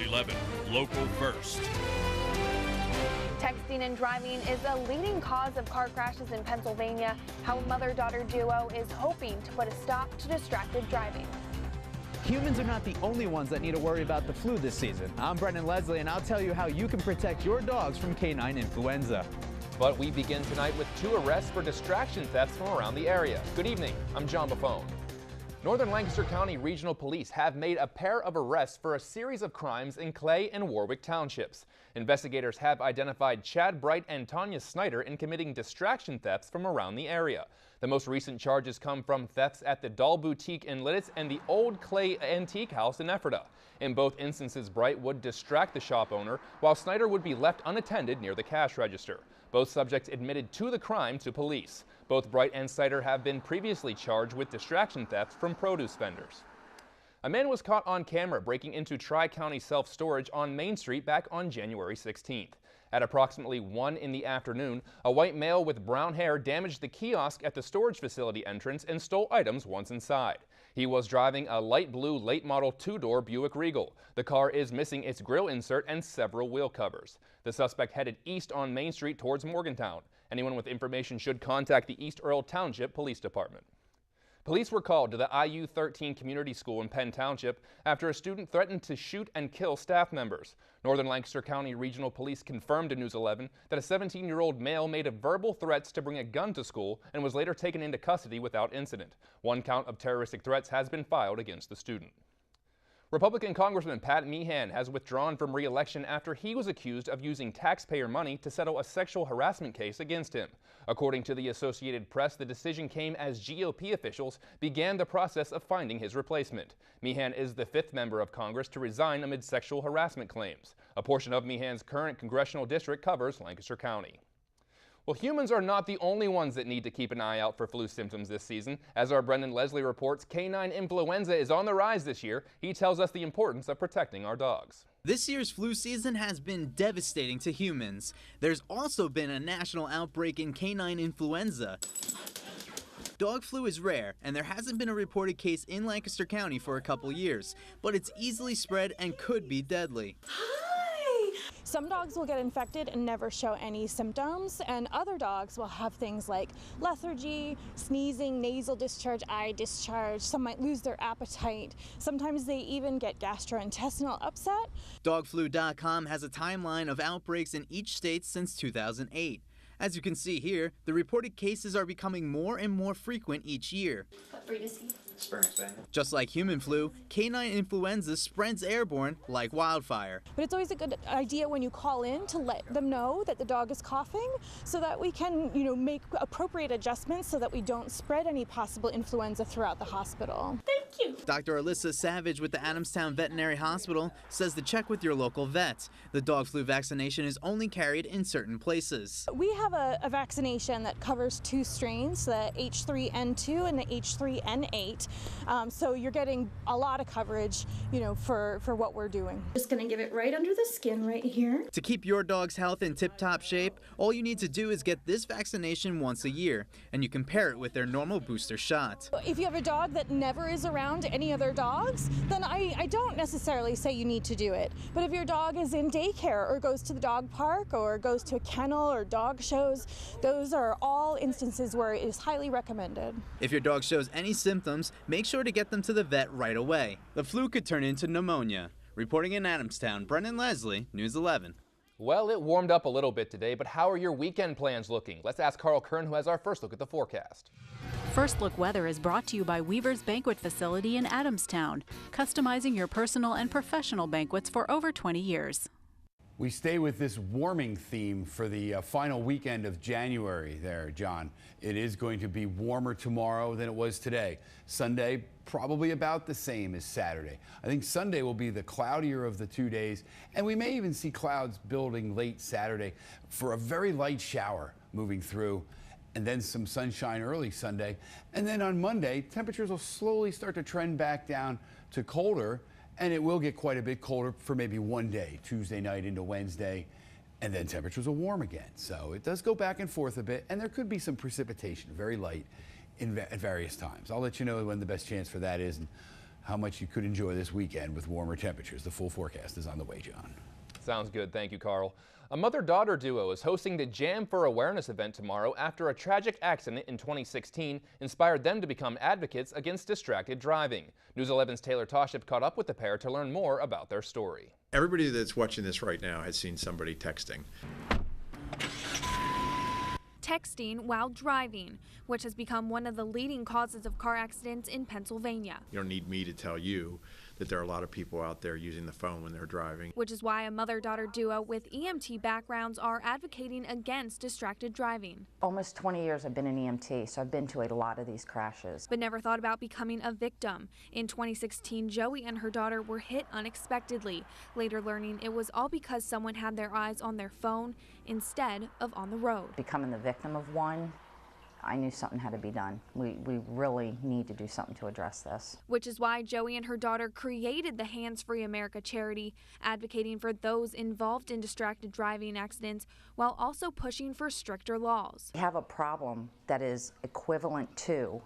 11, local first. Texting and driving is a leading cause of car crashes in Pennsylvania. How a mother-daughter duo is hoping to put a stop to distracted driving. Humans are not the only ones that need to worry about the flu this season. I'm Brendan Leslie, and I'll tell you how you can protect your dogs from canine influenza. But we begin tonight with 2 arrests for distraction thefts from around the area. Good evening, I'm John Buffone. Northern Lancaster County Regional Police have made a pair of arrests for a series of crimes in Clay and Warwick townships. Investigators have identified Chad Bright and Tanya Snyder in committing distraction thefts from around the area. The most recent charges come from thefts at the Doll Boutique in Lititz and the Old Clay Antique House in Ephrata. In both instances, Bright would distract the shop owner, while Snyder would be left unattended near the cash register. Both subjects admitted to the crime to police. Both Bright and Snyder have been previously charged with distraction theft from produce vendors. A man was caught on camera breaking into Tri-County Self-Storage on Main Street back on January 16th. At approximately 1 in the afternoon, a white male with brown hair damaged the kiosk at the storage facility entrance and stole items once inside. He was driving a light blue late model 2-door Buick Regal. The car is missing its grille insert and several wheel covers. The suspect headed east on Main Street towards Morgantown. Anyone with information should contact the East Earl Township Police Department. Police were called to the IU-13 Community School in Penn Township after a student threatened to shoot and kill staff members. Northern Lancaster County Regional Police confirmed to News 11 that a 17-year-old male made verbal threats to bring a gun to school and was later taken into custody without incident. 1 count of terroristic threats has been filed against the student. Republican Congressman Pat Meehan has withdrawn from re-election after he was accused of using taxpayer money to settle a sexual harassment case against him. According to the Associated Press, the decision came as GOP officials began the process of finding his replacement. Meehan is the 5th member of Congress to resign amid sexual harassment claims. A portion of Meehan's current congressional district covers Lancaster County. Well, humans are not the only ones that need to keep an eye out for flu symptoms this season. As our Brendan Leslie reports, canine influenza is on the rise this year. He tells us the importance of protecting our dogs. This year's flu season has been devastating to humans. There's also been a national outbreak in canine influenza. Dog flu is rare, and there hasn't been a reported case in Lancaster County for a couple years, but it's easily spread and could be deadly. Some dogs will get infected and never show any symptoms, and other dogs will have things like lethargy, sneezing, nasal discharge, eye discharge. Some might lose their appetite. Sometimes they even get gastrointestinal upset. Dogflu.com has a timeline of outbreaks in each state since 2008. As you can see here, the reported cases are becoming more and more frequent each year. What breed is he? Just like human flu, canine influenza spreads airborne like wildfire. But it's always a good idea when you call in to let them know that the dog is coughing so that we can, make appropriate adjustments so that we don't spread any possible influenza throughout the hospital. Thank you. Dr. Alyssa Savage with the Adamstown Veterinary Hospital says to check with your local vet. The dog flu vaccination is only carried in certain places. We have a vaccination that covers 2 strains, the H3N2 and the H3N8. So you're getting a lot of coverage, for what we're doing. Just gonna give it right under the skin right here. To keep your dog's health in tip-top shape, all you need to do is get this vaccination once a year, and you can pair it with their normal booster shot. If you have a dog that never is around any other dogs, then I don't necessarily say you need to do it. But if your dog is in daycare or goes to the dog park or goes to a kennel or dog shows, those are all instances where it is highly recommended. If your dog shows any symptoms, make sure to get them to the vet right away. The flu could turn into pneumonia. Reporting in Adamstown, Brendan Leslie, News 11. Well, it warmed up a little bit today, but how are your weekend plans looking? Let's ask Carl Kern, who has our first look at the forecast. First Look Weather is brought to you by Weaver's Banquet Facility in Adamstown, customizing your personal and professional banquets for over 20 years. We stay with this warming theme for the final weekend of January there, John. It is going to be warmer tomorrow than it was today. Sunday, probably about the same as Saturday. I think Sunday will be the cloudier of the 2 days, and we may even see clouds building late Saturday for a very light shower moving through, and then some sunshine early Sunday. And then on Monday, temperatures will slowly start to trend back down to colder. And it will get quite a bit colder for maybe one day, Tuesday night into Wednesday, and then temperatures will warm again. So it does go back and forth a bit, and there could be some precipitation, very light, at various times. I'll let you know when the best chance for that is and how much you could enjoy this weekend with warmer temperatures. The full forecast is on the way, John. Sounds good. Thank you, Carl. A mother-daughter duo is hosting the Jam for Awareness event tomorrow after a tragic accident in 2016 inspired them to become advocates against distracted driving. News 11's Taylor Toship caught up with the pair to learn more about their story. Everybody that's watching this right now has seen somebody texting. Texting while driving, which has become one of the leading causes of car accidents in Pennsylvania. You don't need me to tell you that there are a lot of people out there using the phone when they're driving. Which is why a mother-daughter duo with EMT backgrounds are advocating against distracted driving. Almost 20 years I've been an EMT, so I've been to a lot of these crashes. But never thought about becoming a victim. In 2016, Joey and her daughter were hit unexpectedly, later learning it was all because someone had their eyes on their phone instead of on the road. Becoming the victim of one, I knew something had to be done. We really need to do something to address this. Which is why Joey and her daughter created the Hands Free America charity, advocating for those involved in distracted driving accidents while also pushing for stricter laws. We have a problem that is equivalent to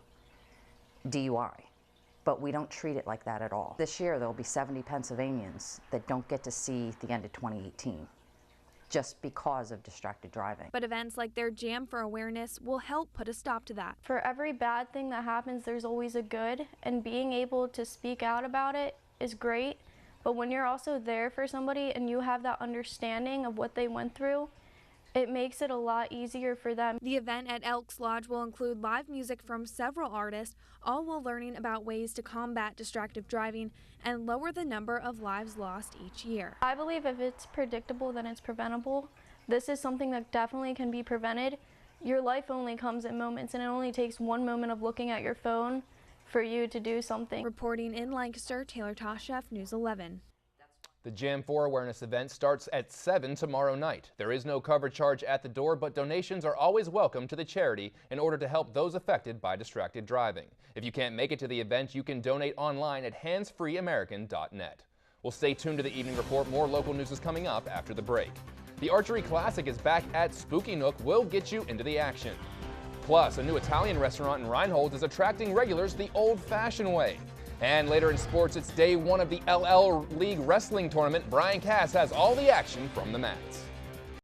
DUI, but we don't treat it like that at all. This year there will be 70 Pennsylvanians that don't get to see the end of 2018. Just because of distracted driving. But events like their Jam for Awareness will help put a stop to that. For every bad thing that happens, there's always a good, and being able to speak out about it is great. But when you're also there for somebody and you have that understanding of what they went through, it makes it a lot easier for them. The event at Elks Lodge will include live music from several artists, all while learning about ways to combat distracted driving and lower the number of lives lost each year. I believe if it's predictable, then it's preventable. This is something that definitely can be prevented. Your life only comes in moments, and it only takes one moment of looking at your phone for you to do something. Reporting in Lancaster, Taylor Toshep, News 11. The Jam for Awareness event starts at 7 tomorrow night. There is no cover charge at the door, but donations are always welcome to the charity in order to help those affected by distracted driving. If you can't make it to the event, you can donate online at handsfreeamerican.net. Well, stay tuned to the Evening Report. More local news is coming up after the break. The Archery Classic is back at Spooky Nook. We'll get you into the action. Plus, a new Italian restaurant in Reinhold is attracting regulars the old-fashioned way. And later in sports, it's day one of the LL League Wrestling Tournament. Brian Cass has all the action from the mats.